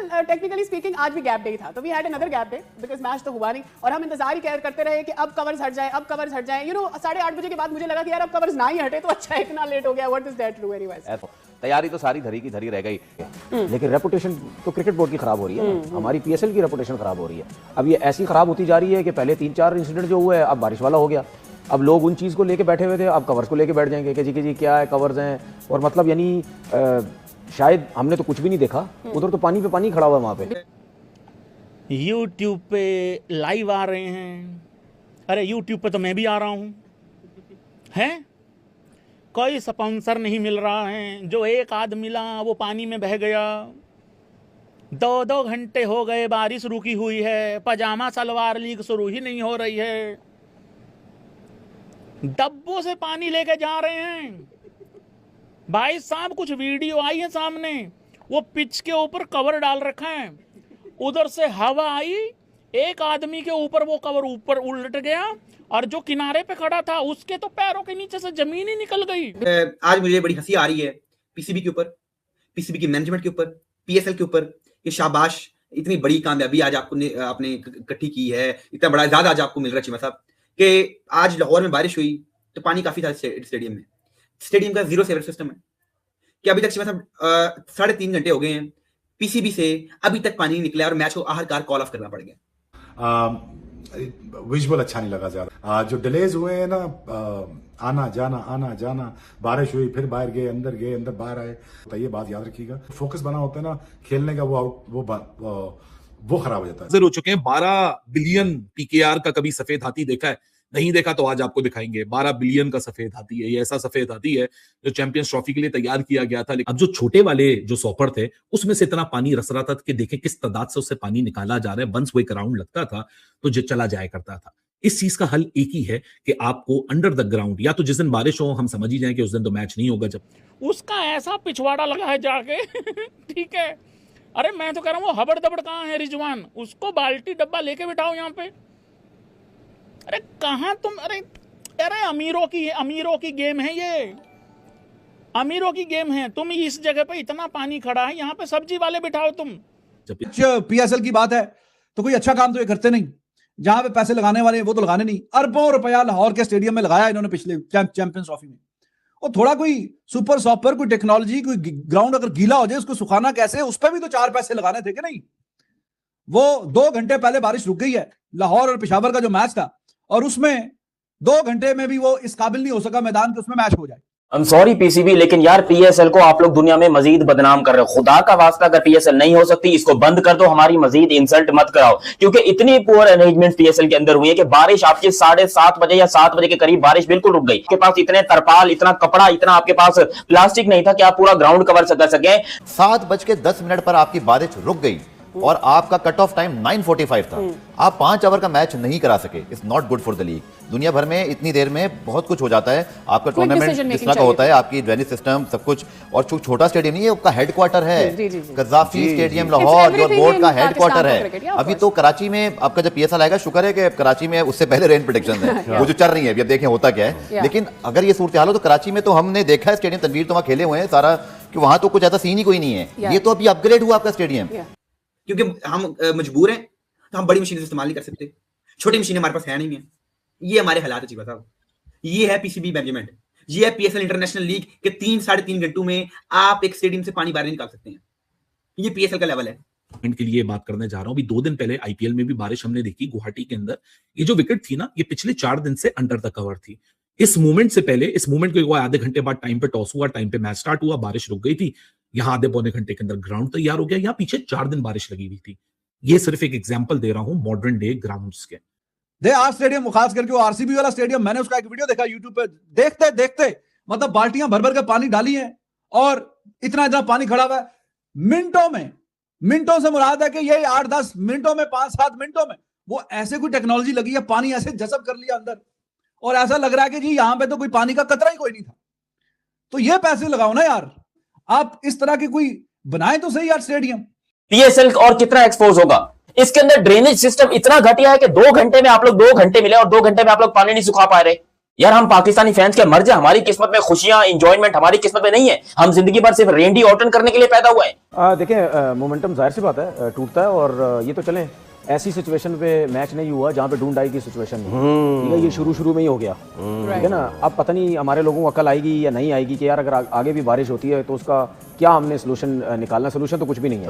Well technically speaking आज भी gap day था, तो we had another gap day because match तो हुआ नहीं और हम इंतजार ही करते रहे कि अब कवर्स हट जाए, अब कवर्स हट जाए। 8:30 बजे के बाद मुझे लगा कि यार अब कवर्स ना ही हटे तो अच्छा है, इतना लेट हो गया। What is that true anyways? तैयारी तो सारी धरी की धरी रह गई, लेकिन रेपुटेशन तो क्रिकेट बोर्ड की खराब हो रही है ना, हमारी पीएसएल की रेपुटेशन खराब हो रही है। अब ये ऐसी खराब होती जा रही है कि पहले 3-4 इंसिडेंट जो हुए अब बारिश वाला हो गया, अब लोग उन चीज़ को लेके बैठे हुए थे, अब कवर्स को लेके बैठ जाएंगे कि जी क्या है, कवर्स हैं। और मतलब यानी शायद हमने तो कुछ भी नहीं देखा, उधर तो पानी पे पानी खड़ा हुआ है वहाँ पे। यूट्यूब पे लाइव आ रहे हैं, अरे यूट्यूब पे तो मैं भी आ रहा हूँ, हैं कोई स्पॉन्सर नहीं मिल रहा है, जो एक आध मिला वो पानी में बह गया। 2-2 घंटे हो गए बारिश रुकी हुई है, पजामा सलवार लीग शुरू ही नहीं हो रही है, डब्बों से पानी लेके जा रहे हैं। भाई साहब कुछ वीडियो आई है सामने, वो पिच के ऊपर कवर डाल रखा है, उधर से हवा आई, एक आदमी के ऊपर वो कवर ऊपर उलट गया और जो किनारे पे खड़ा था उसके तो पैरों के नीचे से जमीन ही निकल गई। आज मुझे बड़ी हंसी आ रही है पीसीबी के ऊपर, पीसीबी की मैनेजमेंट के ऊपर, पीएसएल के ऊपर। ये शाबाश, इतनी बड़ी कामयाबी आज आपने इकट्ठी की है, इतना बड़ा इजाद आज आपको मिल रहा है चीमा साहब कि आज लाहौर में बारिश हुई तो पानी काफी था स्टेडियम में। स्टेडियम का 0 सेवर सिस्टम है कि अभी तक चीमा साहब 3.5 घंटे हो गए हैं, पीसीबी से अभी तक पानी नहीं निकला और मैच को आखिरकार कॉल ऑफ करना पड़ गया। विजुअल अच्छा नहीं लगा ज्यादा। जो डिलेज हुए हैं ना, आना जाना, बारिश हुई फिर बाहर गए अंदर बाहर आए, तो ये बात याद रखिएगा, फोकस बना होता है ना खेलने का, वो खराब हो जाता है। हो चुके हैं 12 बिलियन पीकेआर का कभी सफेद हाथी देखा है? नहीं देखा तो आज आपको दिखाएंगे। 12 बिलियन का सफेद हाथी है, ये ऐसा सफेद हाथी है जो चैंपियंस ट्रॉफी के लिए तैयार किया गया था। लेकिन अब जो छोटे वाले जो सॉपर थे उसमें से इतना पानी रस रहा था कि देखें किस तादाद से उससे पानी निकाला जा रहा है। वंस वो एक राउंड लगता था तो जो चला जाया करता था। इस चीज का हल एक ही है कि आपको अंडर द ग्राउंड, या तो जिस दिन बारिश हो हम समझ ही जाए कि उस दिन तो मैच नहीं होगा, जब उसका ऐसा पिछवाड़ा लगा है जाके ठीक है। अरे मैं तो कह रहा हूँ वो हबड़ दबड़ कहाँ है रिजवान, उसको बाल्टी डब्बा लेके बिठाओ यहाँ पे। अरे कहाँ तुम, अरे अमीरों की गेम है ये, अमीरों की गेम है। तुम इस जगह पे इतना पानी खड़ा है, यहाँ पे सब्जी वाले बिठाओ तुम। पीएसएल की बात है तो कोई अच्छा काम तो ये करते नहीं, जहां पे पैसे लगाने वाले हैं वो तो लगाने नहीं। अरबों रुपया लाहौर के स्टेडियम में लगाया इन्होंने पिछले चैंपियंस ट्रॉफी में। और थोड़ा कोई सुपर सॉपर, कोई टेक्नोलॉजी, कोई ग्राउंड अगर गीला हो जाए उसको सुखाना कैसे, उस पर भी तो 4 पैसे लगाने थे कि नहीं। वो 2 घंटे पहले बारिश रुक गई है, लाहौर और पेशावर का जो मैच था, और उसमें 2 घंटे में भी वो इस काबिल नहीं हो सका मैदान के उसमें मैच हो जाए। I'm sorry पीसीबी, लेकिन यार पीएसएल को आप लोग दुनिया में मजीद बदनाम कर रहे हो। खुदा का वास्ता अगर पीएसएल नहीं हो सकती इसको बंद कर दो, हमारी मजीद इंसल्ट मत कराओ, क्योंकि इतनी पुअर अरेंजमेंट पीएसएल के अंदर हुई है कि बारिश आपकी 7:30 बजे या 7 बजे के करीब बारिश बिल्कुल रुक गई। आपके पास इतने तरपाल, इतना कपड़ा, इतना आपके पास प्लास्टिक नहीं था कि आप पूरा ग्राउंड कवर कर सके। 7:10 पर आपकी बारिश रुक गई और आपका कट ऑफ टाइम 9:45 था। आप 5 ओवर का मैच नहीं करा सके। It's not good for the league. दुनिया भर में इतनी देर में बहुत कुछ हो जाता है। आपका टूर्नामेंट जिस तरह का होता है, आपकी ड्रेनेज सिस्टम सब कुछ, और छोटा स्टेडियम नहीं है, आपका हेडक्वार्टर है कज़ाफी स्टेडियम लाहौर, जो बोर्ड का हेडक्वार्टर है। अभी तो कराची में आपका जब पीएसएल आएगा, शुक्र है कि कराची में उससे पहले रेन प्रेडिक्शन है वो जो चल रही है, अभी देखें होता क्या है। लेकिन अगर ये सूरत हाल हो तो कराची में तो हमने देखा है स्टेडियम, तनवीर तो वहां खेले हुए हैं सारा, कि वहां तो कुछ ऐसा सीन ही कोई नहीं है। ये तो अभी अपग्रेड हुआ आपका स्टेडियम, क्योंकि हम मजबूर हैं तो हम बड़ी मशीनें इस्तेमाल नहीं कर सकते, छोटी मशीनें हमारे पास है नहीं है। ये हमारे हालात है चीबा साहब, ये है पीसीबी मैनेजमेंट, ये है पीएसएल इंटरनेशनल लीग के 3-3.5 घंटों में आप एक स्टेडियम से पानी बाहर नहीं निकाल सकते हैं। ये पीएसएल का लेवल है। के लिए बात करने जा रहा हूं। अभी 2 दिन पहले आईपीएल में भी बारिश हमने देखी गुवाहाटी के अंदर। ये जो विकेट थी ना, ये पिछले 4 दिन से अंडर द कवर थी। इस मूवमेंट से पहले, इस मूवमेंट को आधे घंटे बाद टाइम पे टॉस हुआ, टाइम पे मैच स्टार्ट हुआ, बारिश रुक गई थी। यहाँ आधे पौने घंटे के अंदर ग्राउंड तैयार हो गया। यहाँ पीछे 4 दिन बारिश लगी हुई थी। ये सिर्फ एक एग्जांपल दे रहा हूं मॉडर्न डे ग्राउंड्स के। आज स्टेडियम, खास करके वो आरसीबी वाला स्टेडियम, मैंने उसका एक वीडियो देखा यूट्यूब पे, देखते देखते मतलब बाल्टियां भर भर के पानी डाली हैं और इतना पानी खड़ा हुआ है। मिनटों से मुराद है कि ये 8-10 मिनटों में, 5-7 मिनटों में वो ऐसे कोई टेक्नोलॉजी लगी है, पानी ऐसे जज़ब कर लिया अंदर, और ऐसा लग रहा है कि जी यहां पे तो कोई पानी का कतरा ही कोई नहीं था। तो ये पैसे लगाओ ना यार, आप इस तरह की कोई बनाए तो सही यार स्टेडियम। पीएसएल और कितना एक्सपोज होगा। इसके अंदर ड्रेनेज सिस्टम इतना घटिया है कि 2 घंटे में आप लोग 2 घंटे मिले और 2 घंटे में आप लोग पानी नहीं सुखा पा रहे। यार हम पाकिस्तानी फैंस क्या मर जाए, हमारी किस्मत में खुशियां एंजॉयमेंट हमारी किस्मत में नहीं है, हम जिंदगी भर सिर्फ रेंडी ऑर्टन करने के लिए पैदा हुए हैं। देखें मोमेंटम जाहिर सी बात है टूटता है, और ये तो चलें ऐसी सिचुएशन पे मैच नहीं हुआ जहाँ पे ढूंढ आई की सिचुएशन नहीं, ठीक है, ये शुरू में ही हो गया, ठीक है ना। अब पता नहीं हमारे लोगों को अकल आएगी या नहीं आएगी कि यार अगर आगे भी बारिश होती है तो उसका क्या हमने सोल्यूशन निकालना। सोल्यूशन तो कुछ भी नहीं है,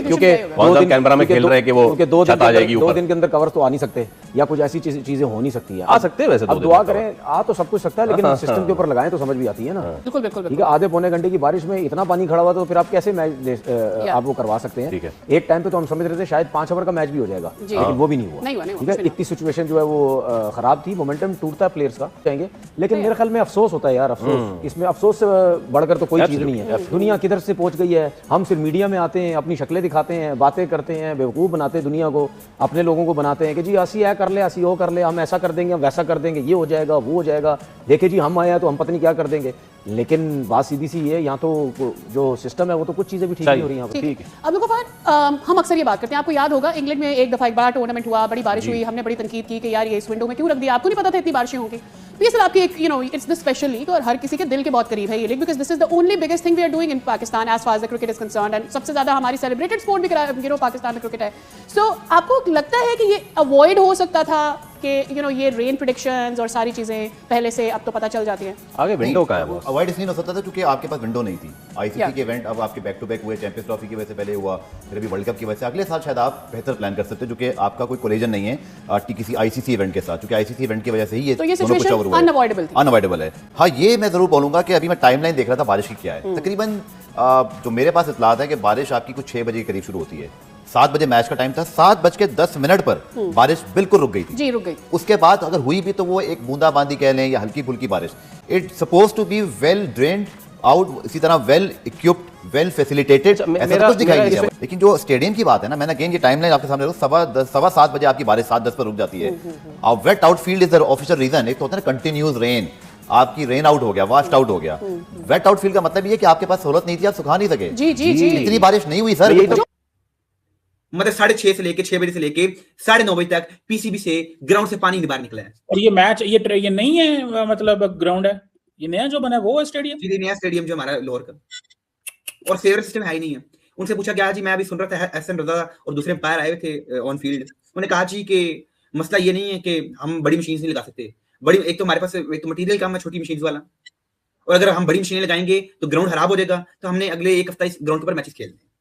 क्योंकि कैमरा में खेल रहे हैं कि वो छत आ जाएगी ऊपर। 2 दिन के अंदर कवर तो आ नहीं सकते, या कुछ ऐसी चीजें हो नहीं सकती है। आ सकते हैं वैसे, अब दुआ करें, आ तो सब कुछ सकता है, लेकिन सिस्टम के ऊपर लगाएं तो समझ भी आती है ना। बिल्कुल बिल्कुल ठीक है, आधे पौने घंटे की बारिश में इतना पानी खड़ा हुआ तो फिर आप कैसे मैच आप वो करवा सकते हैं। एक टाइम पे तो हम समझ रहे थे शायद 5 ओवर का मैच भी हो जाएगा, लेकिन वो भी नहीं हुआ, ठीक है। इतनी सिचुएशन जो है वो खराब थी, मोमेंटम टूटता है प्लेयर्स का जाएंगे, लेकिन मेरे ख्याल में अफसोस होता है यार, अफसोस, इसमें अफसोस से बढ़कर तो कोई चीज नहीं है। दुनिया किधर से पहुंच गई है, हम सिर्फ मीडिया में आते हैं, अपनी शक्लें दिखाते हैं, बातें करते हैं, बेवकूफ बनाते हैं दुनिया को, अपने लोगों को बनाते हैं कि जी असी ऐ कर ले, असी वो कर ले, हम ऐसा कर देंगे, हम वैसा कर देंगे, ये हो जाएगा, वो हो जाएगा, देखे जी हम आए हैं तो हम पता नहीं क्या कर देंगे। लेकिन बात सीधी सी है, यहाँ तो जो सिस्टम है वो तो कुछ चीजें भी ठीक नहीं हो रही हैं। ठीक है, अब देखो फहद, हम अक्सर ये बात करते हैं, आपको याद होगा इंग्लैंड में एक दफा एक बार टूर्नामेंट हुआ, बड़ी बारिश हुई, हमने बड़ी तनकीद की कि यार ये इस विंडो में क्यों रख दिया, आपको नहीं पता था इतनी बारिशें होंगी। पीएसएल आपकी एक इट्स द स्पेशल लीग और हर किसी के दिल के बहुत करीब है ये league, because this is the only biggest thing we are doing in Pakistan as far as the cricket is concerned, and सबसे ज्यादा हमारी सेलिब्रेटेड स्पोर्ट भी पाकिस्तान में क्रिकेट है। सो आपको लगता है कि ये अवॉइड हो सकता था कि ये रेन प्रेडिक्शंस और सारी चीजें पहले से अब तो पता चल जाती हैं? आगे विंडो का है वो अवॉइड इसलिए हो सकता था क्योंकि आपके पास विंडो नहीं थी। आईसीसी के इवेंट अब आपके बैक टू बैक हुए, चैंपियंस ट्रॉफी की वजह से पहले हुआ, फिर अभी वर्ल्ड कप की वजह से अगले साल शायद आप बेहतर प्लान कर सकते हो, जो कि आपका कोई कोलिजन नहीं है किसी आईसीसी इवेंट के साथ, क्योंकि आईसीसी इवेंट की वजह से ही ये अनअवॉइडेबल है। हाँ, ये मैं जरूर बोलूंगा कि अभी मैं टाइमलाइन देख रहा था बारिश की क्या है, तकरीबन जो मेरे पास इतलात है कि बारिश आपकी कुछ 6 बजे के करीब शुरू होती है, 7 बजे मैच का टाइम था, 7:10 पर बारिश बिल्कुल रुक गई थी जी, रुक गई। उसके बाद अगर हुई भी तो वो एक बूंदाबांदी कह लें या हल्की फुल्की बारिश। It's suppose to be well drained out, इसी तरह वेल इक्विप्ड, वेल फैसिलिटेटेड, ऐसा कुछ दिखाई नहीं दिया। लेकिन जो स्टेडियम की बात है ना, मैंने अगेन ये टाइमलाइन आपके सामने रखा, 7:15 बजे आपकी बारिश 7:10 पर रुक जाती है। अब wet outfield is the official reason. एक तो होता है कंटिन्यूस रेन, आपकी रेन आउट हो गया, वास्ट आउट हो गया। वेट आउटफील्ड का मतलब ये कि आपके पास सहूलत नहीं थी, आप सुखा नहीं सके। जी, इतनी बारिश नहीं हुई सर। मतलब 6:30 से लेके 6 बजे से लेके 9:30 बजे तक पीसीबी से ग्राउंड से पानी बाहर निकला है। और ये मैच ये नहीं है, मतलब ग्राउंड है, ये नया जो बना है वो स्टेडियम, जी नया स्टेडियम जो हमारा लाहौर का, और फेवर सिस्टम है ही नहीं है। उनसे पूछा गया जी, मैं अभी सुन रहा था एहसन रजा और दूसरे अंपायर आए थे ऑन फील्ड, उन्होंने कहा जी कि मसला ये नहीं है कि हम बड़ी मशीन नहीं लगा सकते, बड़ी एक तो हमारे पास एक तो मटीरियल कम है छोटी मशीन वाला, और अगर हम बड़ी मशीनें लगाएंगे तो ग्राउंड खराब हो जाएगा, तो हमने अगले 1 हफ्ता इस ग्राउंड पर मैचेस खेलने।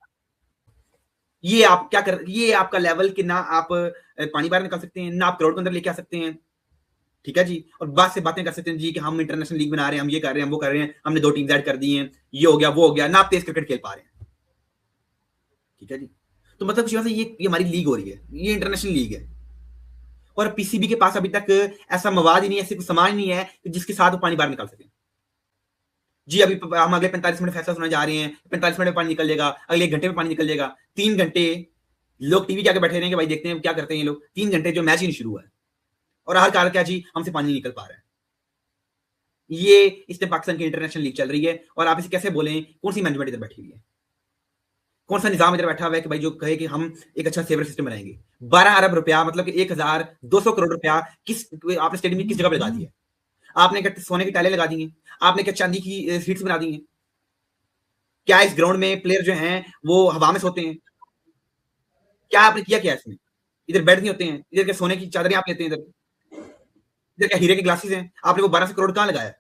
ये आप क्या कर, ये आपका लेवल कि ना आप पानी बाहर निकाल सकते हैं, ना आप क्राउड के अंदर लेके आ सकते हैं, ठीक है जी, और बात से बातें कर सकते हैं जी कि हम इंटरनेशनल लीग बना रहे हैं, हम ये कर रहे हैं, हम वो कर रहे हैं, हमने 2 टीम्स ऐड कर दी हैं, ये हो गया वो हो गया, ना आप तेज क्रिकेट खेल पा रहे हैं, ठीक है जी। तो मतलब से ये हमारी लीग हो रही है, ये इंटरनेशनल लीग है, और पीसीबी के पास अभी तक ऐसा मवाद ही नहीं है, ऐसे कुछ सामान नहीं है जिसके साथ वो पानी बाहर निकाल सके। जी अभी हम अगले 45 मिनट फैसला सुनने जा रहे हैं, 45 मिनट में पानी निकल जाएगा, अगले 1 घंटे में पानी निकल जाएगा, 3 घंटे लोग टीवी के आगे बैठे रहेंगे, भाई देखते हैं क्या करते हैं ये लोग। 3 घंटे जो मैच ही नहीं शुरू हुआ है और हर कारण क्या जी, हमसे पानी निकल पा रहा है। ये इसमें पाकिस्तान की इंटरनेशनल लीग चल रही है, और आप इसे कैसे बोलें, कौन सी मैनेजमेंट इधर बैठी हुई है, कौन सा निजाम इधर बैठा हुआ है कि भाई जो कहे कि हम एक अच्छा सेवर सिस्टम बनाएंगे। 12 अरब रुपया मतलब कि 1200 करोड़ रुपया किस आपने स्टेडियम में किस जगह पर लगा दिया? आपने क्या सोने की टाइलें लगा दी हैं? आपने क्या चांदी की सीट्स बना दी हैं? क्या इस ग्राउंड में प्लेयर जो हैं वो हवा में सोते हैं? क्या आपने किया क्या इसमें? इधर बेड नहीं होते हैं, इधर क्या सोने की चादरें आप लेते हैं, इधर क्या हीरे के ग्लासेस हैं? आपने वो 1200 करोड़ कहाँ लगाया?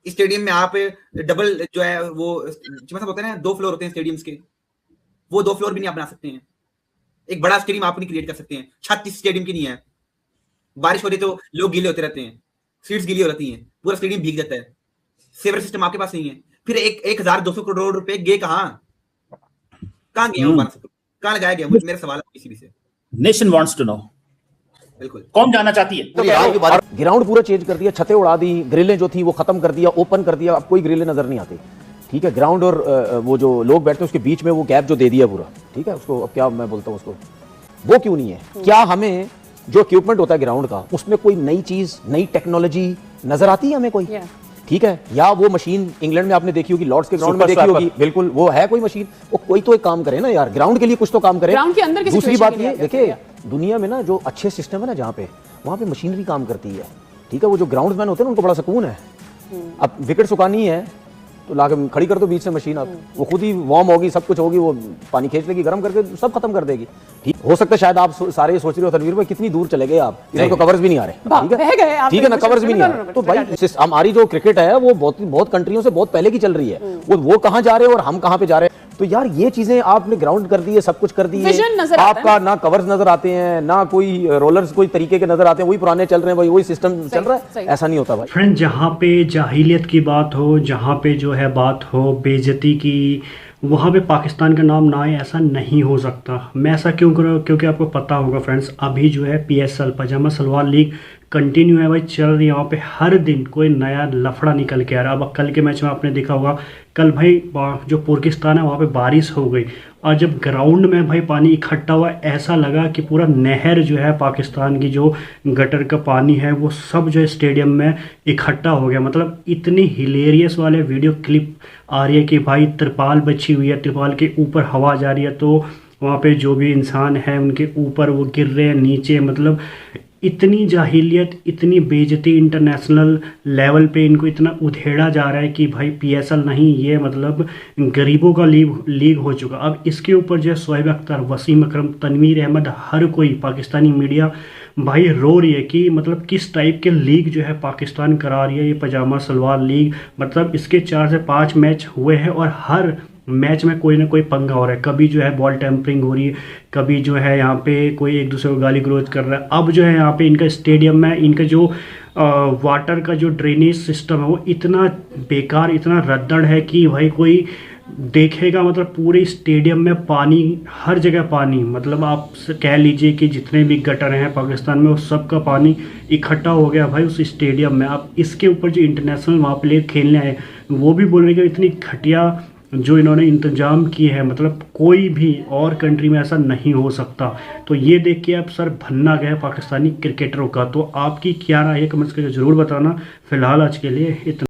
इस स्टेडियम में आप डबल जो है वो मतलब होता है ना, 2 फ्लोर होते हैं स्टेडियम्स के, वो 2 फ्लोर भी नहीं आप बना सकते हैं। एक बड़ा स्टेडियम आप नहीं क्रिएट कर सकते हैं। छत इस स्टेडियम की नहीं है, बारिश हो रही तो लोग गीले होते रहते हैं, सीट्स गीली हो रहती हैं, पूरा स्टेडियम भीग जाता है। सेवर सिस्टम आपके पास नहीं है, फिर 1200 करोड़ रुपए गए कहाँ गए? 1200 करोड़ कहाँ लगाया गया? मुझे मेरा सवाल है किसी भी से। नेशन वांट्स टू नो, बिल्कुल कौन जानना चाहती है। तो ग्राउंड पूरा चेंज कर दिया, छतें उड़ा दी, ग्रिलें जो थी वो खत्म कर दिया, ओपन कर दिया, अब कोई ग्रिलें नजर नहीं आती, ठीक है। ग्राउंड और वो जो लोग बैठते हैं उसके बीच में वो गैप जो दे दिया पूरा, ठीक है, उसको अब क्या मैं बोलता हूँ उसको, वो क्यों नहीं है? क्या हमें जो इक्विपमेंट होता है ग्राउंड का उसमें कोई नई चीज, नई टेक्नोलॉजी नजर आती है हमें कोई? ठीक है, या वो मशीन इंग्लैंड में आपने देखी होगी, लॉर्ड्स के ग्राउंड में देखी होगी, बिल्कुल वो है कोई मशीन, वो कोई तो एक काम करे ना यार, ग्राउंड के लिए कुछ तो काम करे। ग्राउंड के अंदर की दूसरी बात ये देखिए, दुनिया में ना जो अच्छे सिस्टम है ना, जहाँ पे वहाँ पे मशीनरी काम करती है, ठीक है, वो जो ग्राउंड्समैन होते हैं ना उनको बड़ा सुकून है। अब विकेट सुखानी है तो लाके खड़ी कर दो बीच से मशीन, आप वो खुद ही वार्म होगी, सब कुछ होगी, वो पानी खींच लेगी, गर्म करके सब खत्म कर देगी। ठीक हो सकता है शायद आप सारे ये सोच रहे हो तनवीर भाई कितनी दूर चले गए आप, इधर तो कवर्स भी नहीं आ रहे, ठीक है ना, कवर्स भी नहीं आ रहे। तो भाई हमारी जो क्रिकेट है वो बहुत कंट्रियों से बहुत पहले की चल रही है, वो कहाँ जा रहे हैं और हम कहाँ पे जा रहे हैं। तो यार ये चीजें आपने ग्राउंड कर दी है, सब कुछ कर दी है, आपका ना कवर्स नजर आते हैं ना कोई रोलर्स कोई तरीके के नजर आते हैं, वही पुराने चल रहे हैं, वही सिस्टम चल रहा है, ऐसा नहीं होता भाई। फ्रेंड, जहाँ पे जाहिलियत की बात हो, जहाँ पे जो है बात हो बेइज्जती की, वहाँ पे पाकिस्तान का नाम ना आए, ऐसा नहीं हो सकता। मैं ऐसा क्यों कर रहा हूँ, क्योंकि आपको पता होगा फ्रेंड्स, अभी जो है PSL पजामा सलवार लीग कंटिन्यू है भाई, चल रही है। यहाँ पे हर दिन कोई नया लफड़ा निकल के आ रहा है। अब कल के मैच में आपने देखा होगा, कल भाई जो पाकिस्तान है वहाँ पे बारिश हो गई, और जब ग्राउंड में भाई पानी इकट्ठा हुआ, ऐसा लगा कि पूरा नहर जो है पाकिस्तान की जो गटर का पानी है वो सब जो है स्टेडियम में इकट्ठा हो गया। मतलब इतनी हिलेरियस वाले वीडियो क्लिप आ रही है कि भाई तिरपाल बिछी हुई है, तिरपाल के ऊपर हवा जा रही है, तो वहाँ पे जो भी इंसान है उनके ऊपर वो गिर रहे हैं नीचे। मतलब इतनी जाहिलियत, इतनी बेइज्जती इंटरनेशनल लेवल पे इनको इतना उधेड़ा जा रहा है कि भाई PSL नहीं, ये मतलब गरीबों का लीग हो चुका। अब इसके ऊपर जो है शोएब अख्तर, वसीम अकरम, तनवीर अहमद, हर कोई पाकिस्तानी मीडिया भाई रो रही है कि मतलब किस टाइप के लीग जो है पाकिस्तान करा रही है ये पजामा सलवार लीग। मतलब इसके 4 से 5 मैच हुए हैं और हर मैच में कोई ना कोई पंगा हो रहा है। कभी जो है बॉल टेम्परिंग हो रही है, कभी जो है यहाँ पे कोई एक दूसरे को गाली गलौज कर रहा है। अब जो है यहाँ पे इनका स्टेडियम में इनका जो वाटर का जो ड्रेनेज सिस्टम है वो इतना बेकार, इतना रद्दड़ है कि भाई कोई देखेगा मतलब पूरे स्टेडियम में पानी, हर जगह पानी। मतलब आप कह लीजिए कि जितने भी गटर हैं पाकिस्तान में वो सब का पानी इकट्ठा हो गया भाई उस स्टेडियम में। अब इसके ऊपर जो इंटरनेशनल वहाँ प्लेयर खेलने आए वो भी बोल रहे कि इतनी घटिया जो इन्होंने इंतजाम किए हैं, मतलब कोई भी और कंट्री में ऐसा नहीं हो सकता। तो ये देख के अब सर भन्ना गया पाकिस्तानी क्रिकेटरों का। तो आपकी क्या राय है, कमेंट्स करके ज़रूर बताना। फिलहाल आज के लिए इतना।